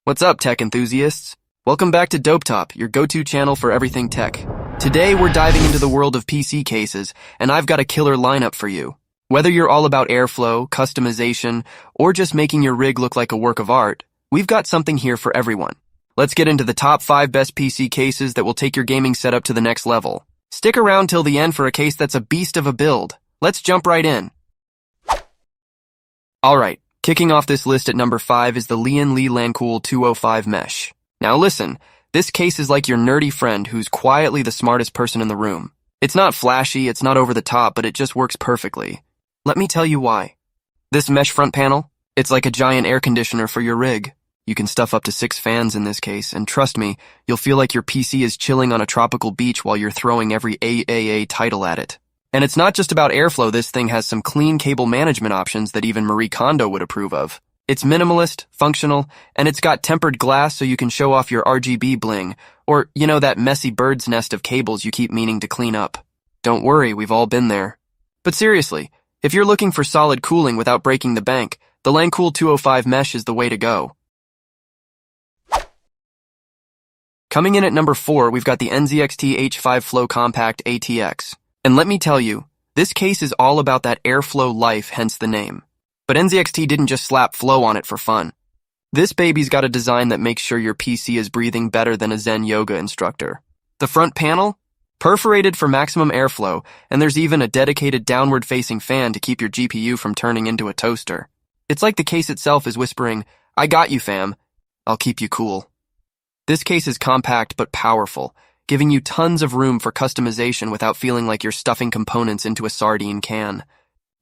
What's up, tech enthusiasts? Welcome back to Dopetop, your go-to channel for everything tech. Today, we're diving into the world of PC cases, and I've got a killer lineup for you. Whether you're all about airflow, customization, or just making your rig look like a work of art, we've got something here for everyone. Let's get into the top 5 best PC cases that will take your gaming setup to the next level. Stick around till the end for a case that's a beast of a build. Let's jump right in. Alright, kicking off this list at number 5 is the Lian Lancool 205 Mesh. Now listen, this case is like your nerdy friend who's quietly the smartest person in the room. It's not flashy, it's not over the top, but it just works perfectly. Let me tell you why. This mesh front panel, it's like a giant air conditioner for your rig. You can stuff up to 6 fans in this case, and trust me, you'll feel like your PC is chilling on a tropical beach while you're throwing every AAA title at it. And it's not just about airflow, this thing has some clean cable management options that even Marie Kondo would approve of. It's minimalist, functional, and it's got tempered glass so you can show off your RGB bling, or, you know, that messy bird's nest of cables you keep meaning to clean up. Don't worry, we've all been there. But seriously, if you're looking for solid cooling without breaking the bank, the Lancool 205 Mesh is the way to go. Coming in at number 4, we've got the NZXT H5 Flow Compact ATX. And let me tell you, this case is all about that airflow life, hence the name. But NZXT didn't just slap flow on it for fun. This baby's got a design that makes sure your PC is breathing better than a Zen yoga instructor. The front panel? Perforated for maximum airflow, and there's even a dedicated downward-facing fan to keep your GPU from turning into a toaster. It's like the case itself is whispering, "I got you, fam. I'll keep you cool." This case is compact but powerful, giving you tons of room for customization without feeling like you're stuffing components into a sardine can.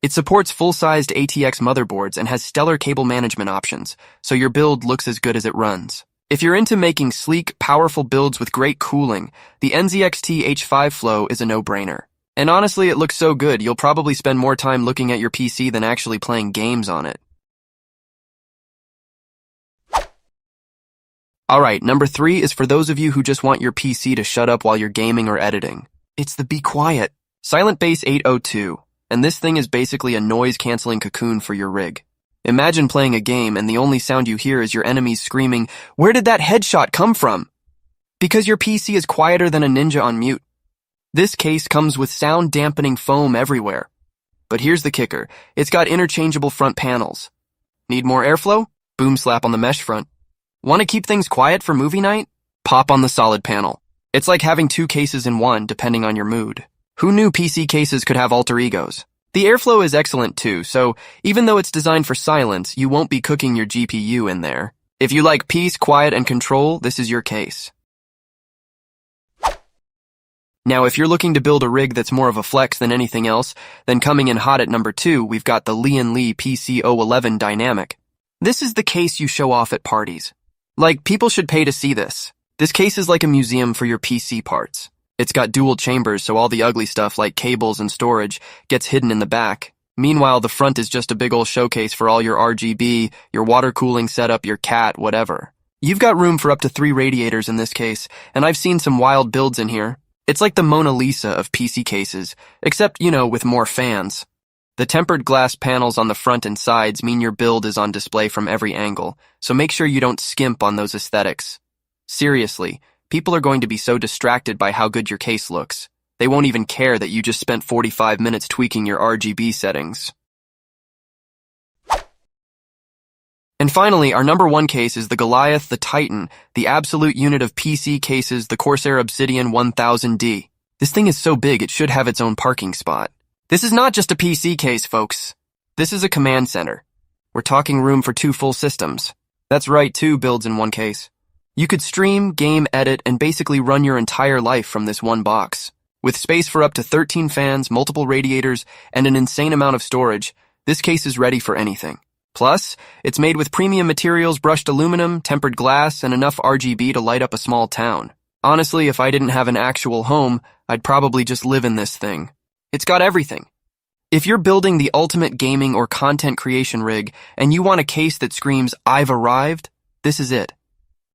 It supports full-sized ATX motherboards and has stellar cable management options, so your build looks as good as it runs. If you're into making sleek, powerful builds with great cooling, the NZXT H5 Flow is a no-brainer. And honestly, it looks so good, you'll probably spend more time looking at your PC than actually playing games on it. Alright, number 3 is for those of you who just want your PC to shut up while you're gaming or editing. It's the Be Quiet Silent Bass 802, and this thing is basically a noise-canceling cocoon for your rig. Imagine playing a game and the only sound you hear is your enemies screaming, "Where did that headshot come from?" Because your PC is quieter than a ninja on mute. This case comes with sound-dampening foam everywhere. But here's the kicker, it's got interchangeable front panels. Need more airflow? Boom slap on the mesh front. Want to keep things quiet for movie night? Pop on the solid panel. It's like having 2 cases in one, depending on your mood. Who knew PC cases could have alter egos? The airflow is excellent too, so even though it's designed for silence, you won't be cooking your GPU in there. If you like peace, quiet, and control, this is your case. Now, if you're looking to build a rig that's more of a flex than anything else, then coming in hot at number 2, we've got the Lian PC011 Dynamic. This is the case you show off at parties. Like, people should pay to see this. This case is like a museum for your PC parts. It's got dual chambers, so all the ugly stuff like cables and storage gets hidden in the back. Meanwhile, the front is just a big old showcase for all your RGB, your water cooling setup, your cat, whatever. You've got room for up to 3 radiators in this case, and I've seen some wild builds in here. It's like the Mona Lisa of PC cases, except, you know, with more fans. The tempered glass panels on the front and sides mean your build is on display from every angle, so make sure you don't skimp on those aesthetics. Seriously, people are going to be so distracted by how good your case looks. They won't even care that you just spent 45 minutes tweaking your RGB settings. And finally, our number 1 case is the Goliath, the Titan, the absolute unit of PC cases, the Corsair Obsidian 1000D. This thing is so big it should have its own parking spot. This is not just a PC case, folks. This is a command center. We're talking room for 2 full systems. That's right, 2 builds in 1 case. You could stream, game, edit, and basically run your entire life from this one box. With space for up to 13 fans, multiple radiators, and an insane amount of storage, this case is ready for anything. Plus, it's made with premium materials, brushed aluminum, tempered glass, and enough RGB to light up a small town. Honestly, if I didn't have an actual home, I'd probably just live in this thing. It's got everything. If you're building the ultimate gaming or content creation rig and you want a case that screams, "I've arrived," this is it.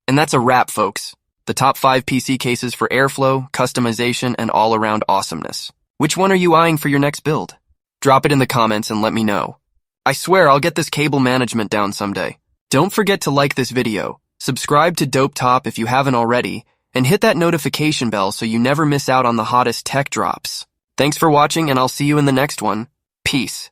And that's a wrap, folks. The top 5 PC cases for airflow, customization, and all-around awesomeness. Which one are you eyeing for your next build? Drop it in the comments and let me know. I swear I'll get this cable management down someday. Don't forget to like this video, Subscribe to Dope Top if you haven't already, and hit that notification bell so you never miss out on the hottest tech drops. Thanks for watching, and I'll see you in the next one. Peace.